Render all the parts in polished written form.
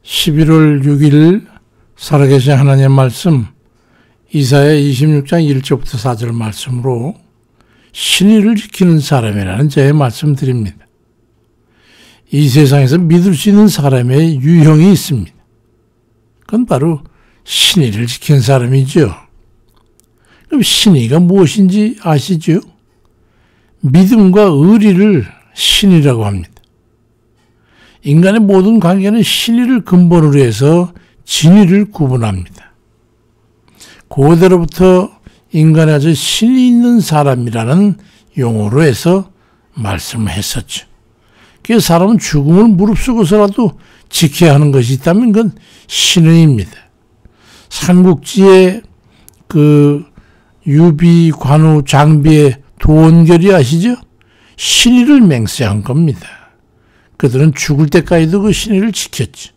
11월 6일 살아계신 하나님의 말씀 이사야 26장 1절부터 4절 말씀으로 신의를 지키는 사람이라는 제의 말씀드립니다. 이 세상에서 믿을 수 있는 사람의 유형이 있습니다. 그건 바로 신의를 지키는 사람이죠. 그럼 신의가 무엇인지 아시죠? 믿음과 의리를 신의라고 합니다. 인간의 모든 관계는 신의를 근본으로 해서 진의를 구분합니다. 고대로부터 인간의 아주 신이 있는 사람이라는 용어로 해서 말씀을 했었죠. 그 사람은 죽음을 무릅쓰고서라도 지켜야 하는 것이 있다면 그건 신의입니다. 삼국지의 그 유비, 관우, 장비의 도원결이 아시죠? 신의를 맹세한 겁니다. 그들은 죽을 때까지도 그 신의를 지켰죠.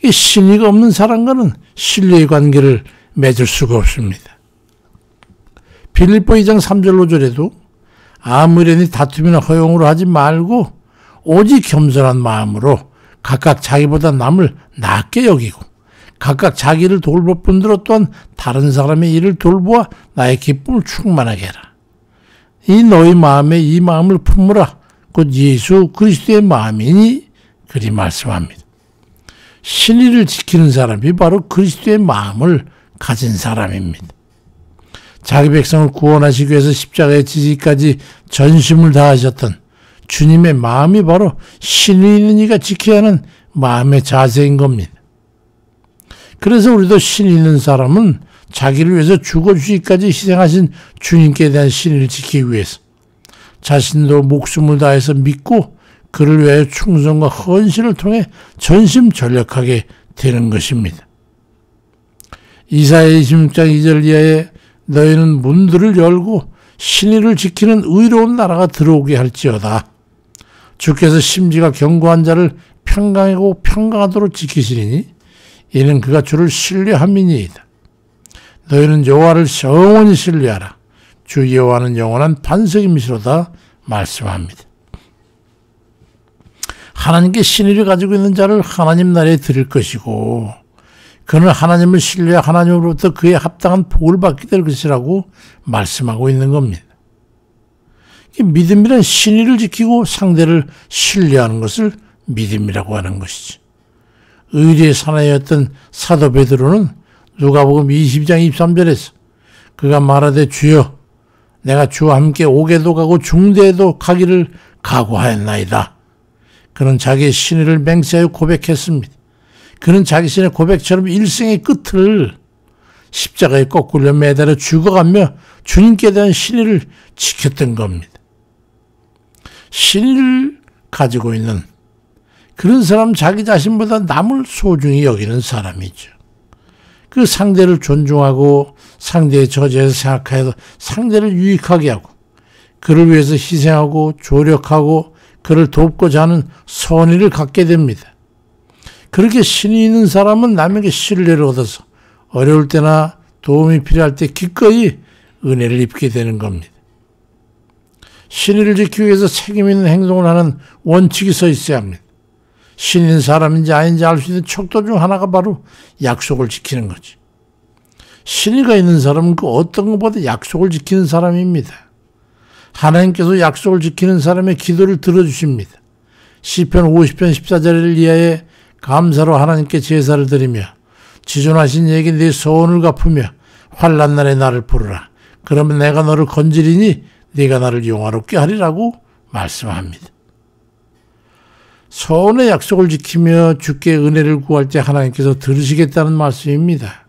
이 신의가 없는 사람과는 신뢰의 관계를 맺을 수가 없습니다. 빌립보 2장 3절 5절에도 아무래니 다툼이나 허용으로 하지 말고 오직 겸손한 마음으로 각각 자기보다 남을 낮게 여기고 각각 자기를 돌볼 뿐더러 또한 다른 사람의 일을 돌보아 나의 기쁨을 충만하게 해라. 이 너희 마음에 이 마음을 품으라. 곧 예수 그리스도의 마음이니 그리 말씀합니다. 신의를 지키는 사람이 바로 그리스도의 마음을 가진 사람입니다. 자기 백성을 구원하시기 위해서 십자가에 지지기까지 전심을 다하셨던 주님의 마음이 바로 신의 있는 이가 지켜야 하는 마음의 자세인 겁니다. 그래서 우리도 신의 있는 사람은 자기를 위해서 죽어주시기까지 희생하신 주님께 대한 신의를 지키기 위해서 자신도 목숨을 다해서 믿고 그를 위하여 충성과 헌신을 통해 전심전력하게 되는 것입니다. 이사야 26장 2절 이하에 너희는 문들을 열고 신의를 지키는 의로운 나라가 들어오게 할지어다. 주께서 심지가 견고한 자를 평강하고 평강하도록 지키시리니 이는 그가 주를 신뢰함이니이다. 너희는 여호와를 영원히 신뢰하라. 주 여호와는 영원한 반석임이시로다 말씀합니다. 하나님께 신의를 가지고 있는 자를 하나님 나라에 드릴 것이고 그는 하나님을 신뢰해 하나님으로부터 그에 합당한 복을 받게 될 것이라고 말씀하고 있는 겁니다. 믿음이란 신의를 지키고 상대를 신뢰하는 것을 믿음이라고 하는 것이죠. 의리의 사나이였던 사도 베드로는 누가복음 20장 23절에서 그가 말하되 주여 내가 주와 함께 옥에도 가고 중대에도 가기를 각오하였나이다. 그는 자기의 신의를 맹세하여 고백했습니다. 그는 자기 신의 고백처럼 일생의 끝을 십자가에 거꾸로 매달려 죽어가며 주님께 대한 신의를 지켰던 겁니다. 신의를 가지고 있는 그런 사람 자기 자신보다 남을 소중히 여기는 사람이죠. 그 상대를 존중하고 상대의 저지에서 생각해서 상대를 유익하게 하고 그를 위해서 희생하고 조력하고 그를 돕고자 하는 선의를 갖게 됩니다. 그렇게 신이 있는 사람은 남에게 신뢰를 얻어서 어려울 때나 도움이 필요할 때 기꺼이 은혜를 입게 되는 겁니다. 신의를 지키기 위해서 책임 있는 행동을 하는 원칙이 서 있어야 합니다. 신이 있는 사람인지 아닌지 알 수 있는 척도 중 하나가 바로 약속을 지키는 거지. 신의가 있는 사람은 그 어떤 것보다 약속을 지키는 사람입니다. 하나님께서 약속을 지키는 사람의 기도를 들어주십니다. 시편 50편 14절을 이하에 감사로 하나님께 제사를 드리며 지존하신 이에게 네 소원을 갚으며 환난 날에 나를 부르라. 그러면 내가 너를 건지리니 네가 나를 영화롭게 하리라고 말씀합니다. 소원의 약속을 지키며 주께 은혜를 구할 때 하나님께서 들으시겠다는 말씀입니다.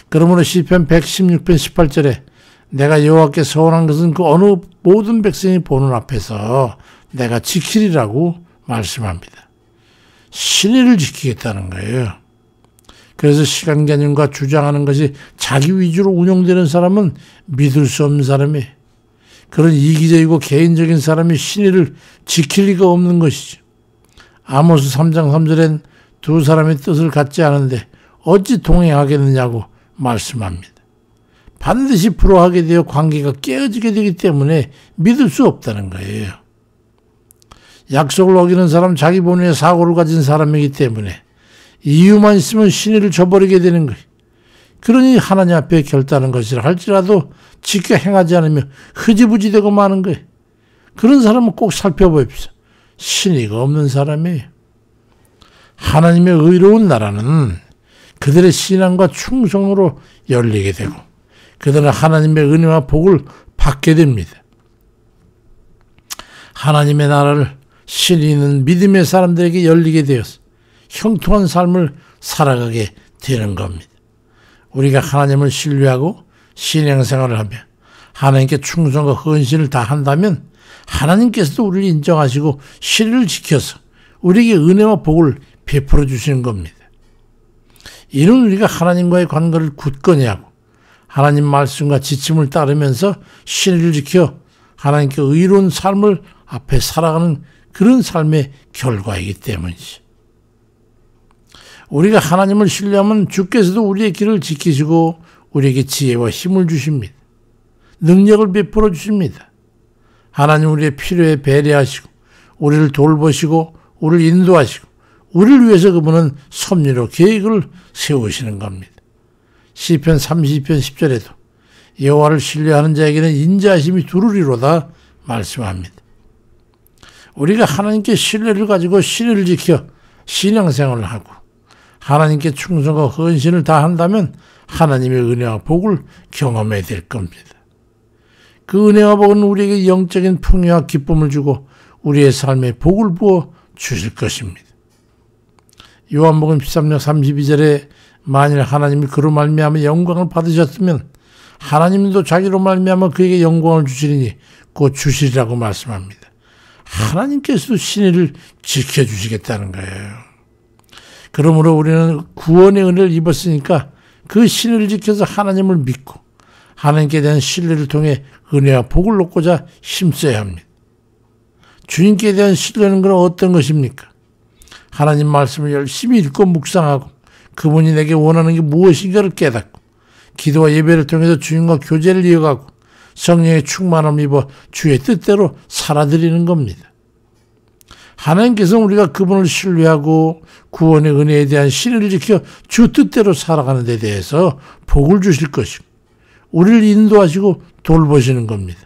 그러므로 시편 116편 18절에 내가 여호와께 소원한 것은 그 어느 모든 백성이 보는 앞에서 내가 지키리라고 말씀합니다. 신의를 지키겠다는 거예요. 그래서 시간 개념과 주장하는 것이 자기 위주로 운영되는 사람은 믿을 수 없는 사람이에요. 그런 이기적이고 개인적인 사람이 신의를 지킬 리가 없는 것이죠. 아모스 3장 3절엔 두 사람의 뜻을 갖지 않은데 어찌 동행하겠느냐고 말씀합니다. 반드시 불화하게 되어 관계가 깨어지게 되기 때문에 믿을 수 없다는 거예요. 약속을 어기는 사람 자기 본인의 사고를 가진 사람이기 때문에 이유만 있으면 신의를 저버리게 되는 거예요. 그러니 하나님 앞에 결단한 것이라 할지라도 지켜 행하지 않으면 흐지부지 되고 마는 거예요. 그런 사람은 꼭 살펴보십시오. 신의가 없는 사람이에요. 하나님의 의로운 나라는 그들의 신앙과 충성으로 열리게 되고 그들은 하나님의 은혜와 복을 받게 됩니다. 하나님의 나라를 신이 있는 믿음의 사람들에게 열리게 되어서 형통한 삶을 살아가게 되는 겁니다. 우리가 하나님을 신뢰하고 신앙생활을 하며 하나님께 충성과 헌신을 다한다면 하나님께서도 우리를 인정하시고 신의를 지켜서 우리에게 은혜와 복을 베풀어 주시는 겁니다. 이는 우리가 하나님과의 관계를 굳건히 하고 하나님 말씀과 지침을 따르면서 신의를 지켜 하나님께 의로운 삶을 앞에 살아가는 그런 삶의 결과이기 때문이지. 우리가 하나님을 신뢰하면 주께서도 우리의 길을 지키시고 우리에게 지혜와 힘을 주십니다. 능력을 베풀어 주십니다. 하나님 우리의 필요에 배려하시고 우리를 돌보시고 우리를 인도하시고 우리를 위해서 그분은 섭리로 계획을 세우시는 겁니다. 시편 32편 10절에도 여호와를 신뢰하는 자에게는 인자하심이 두루리로다 말씀합니다. 우리가 하나님께 신뢰를 가지고 신의를 지켜 신앙생활을 하고 하나님께 충성과 헌신을 다한다면 하나님의 은혜와 복을 경험해야 될 겁니다. 그 은혜와 복은 우리에게 영적인 풍요와 기쁨을 주고 우리의 삶에 복을 부어 주실 것입니다. 요한복음 13장 32절에 만일 하나님이 그로 말미암아 영광을 받으셨으면 하나님도 자기로 말미암아 그에게 영광을 주시리니 곧 주시리라고 말씀합니다. 하나님께서도 신의를 지켜주시겠다는 거예요. 그러므로 우리는 구원의 은혜를 입었으니까 그 신의를 지켜서 하나님을 믿고 하나님께 대한 신뢰를 통해 은혜와 복을 얻고자 힘써야 합니다. 주님께 대한 신뢰는 그럼 어떤 것입니까? 하나님 말씀을 열심히 읽고 묵상하고 그분이 내게 원하는 게 무엇인가를 깨닫고 기도와 예배를 통해서 주님과 교제를 이어가고 성령의 충만함을 입어 주의 뜻대로 살아드리는 겁니다. 하나님께서는 우리가 그분을 신뢰하고 구원의 은혜에 대한 신의를 지켜 주 뜻대로 살아가는 데 대해서 복을 주실 것이고 우리를 인도하시고 돌보시는 겁니다.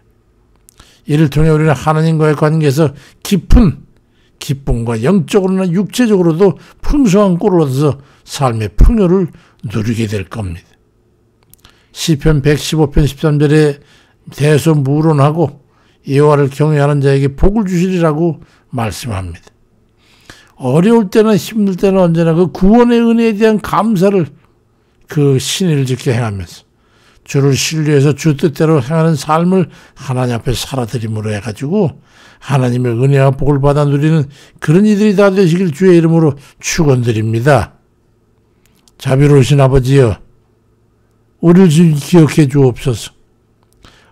이를 통해 우리는 하나님과의 관계에서 깊은 기쁨과 영적으로나 육체적으로도 풍성한 꼴을 얻어서 삶의 풍요를 누리게 될 겁니다. 시편 115편 13절에 대소무론하고 여호와를 경외하는 자에게 복을 주시리라고 말씀합니다. 어려울 때나 힘들 때는 언제나 그 구원의 은혜에 대한 감사를 그 신의를 지켜 행하면서 주를 신뢰해서 주 뜻대로 행하는 삶을 하나님 앞에 살아드림으로 해가지고 하나님의 은혜와 복을 받아 누리는 그런 이들이 다 되시길 주의 이름으로 축원드립니다. 자비로우신 아버지여, 우리를 좀 기억해 주옵소서.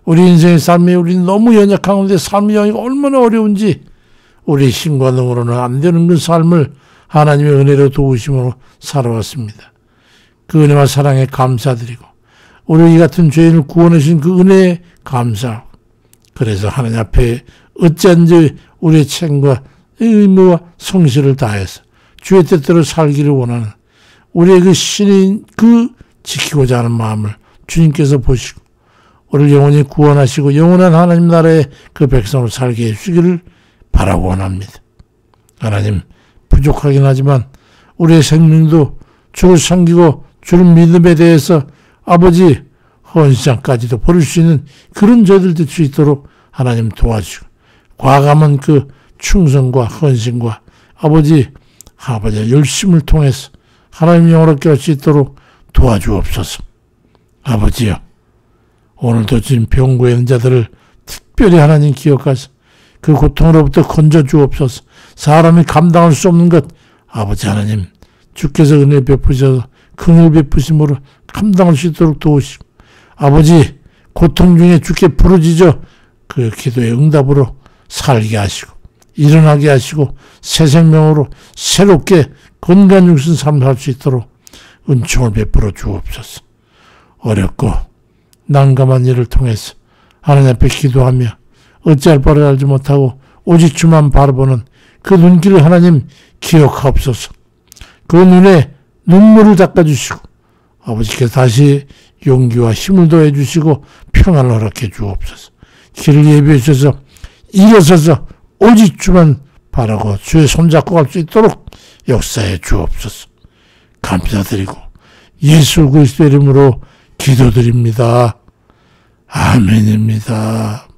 우리 인생의 삶에 우리는 너무 연약한 가운데 삶의 영역이 얼마나 어려운지 우리 힘과 능으로는 안 되는 그 삶을 하나님의 은혜로 도우심으로 살아왔습니다. 그 은혜와 사랑에 감사드리고 우리 이 같은 죄인을 구원하신 그 은혜에 감사하고 그래서 하나님 앞에 어찌한지 우리의 책임과 의무와 성실을 다해서 주의 뜻대로 살기를 원하는 우리의 그 신인 그 지키고자 하는 마음을 주님께서 보시고 우리를 영원히 구원하시고 영원한 하나님 나라의 그 백성으로 살게 해주시기를 바라고 원합니다. 하나님, 부족하긴 하지만 우리의 생명도 주를 섬기고 주를 믿음에 대해서 아버지 헌신까지도 버릴 수 있는 그런 저희들 될 수 있도록 하나님 도와주시고 과감한 그 충성과 헌신과 아버지 열심을 통해서 하나님 영원롭게 할 수 있도록 도와주옵소서. 아버지여, 오늘도 지금 병고에 있는 자들을 특별히 하나님 기억하셔서 그 고통으로부터 건져주옵소서. 사람이 감당할 수 없는 것 아버지 하나님 주께서 은혜 베푸셔서 긍휼 베푸심으로 감당할 수 있도록 도우시고 아버지 고통 중에 주께 부르짖어 그 기도의 응답으로 살게 하시고 일어나게 하시고 새 생명으로 새롭게 건강한 육신 삶을 할 수 있도록 은총을 베풀어 주옵소서. 어렵고 난감한 일을 통해서 하나님 앞에 기도하며 어찌할 바를 알지 못하고 오직 주만 바라보는 그 눈길을 하나님 기억하옵소서. 그 눈에 눈물을 닦아주시고 아버지께서 다시 용기와 힘을 더해 주시고 평안을 허락해 주옵소서. 길을 예비해 주셔서 일어서서 오직 주만 바라고 주의 손잡고 갈 수 있도록 역사해 주옵소서. 감사드리고 예수 그리스도의 이름으로 기도드립니다. 아멘입니다.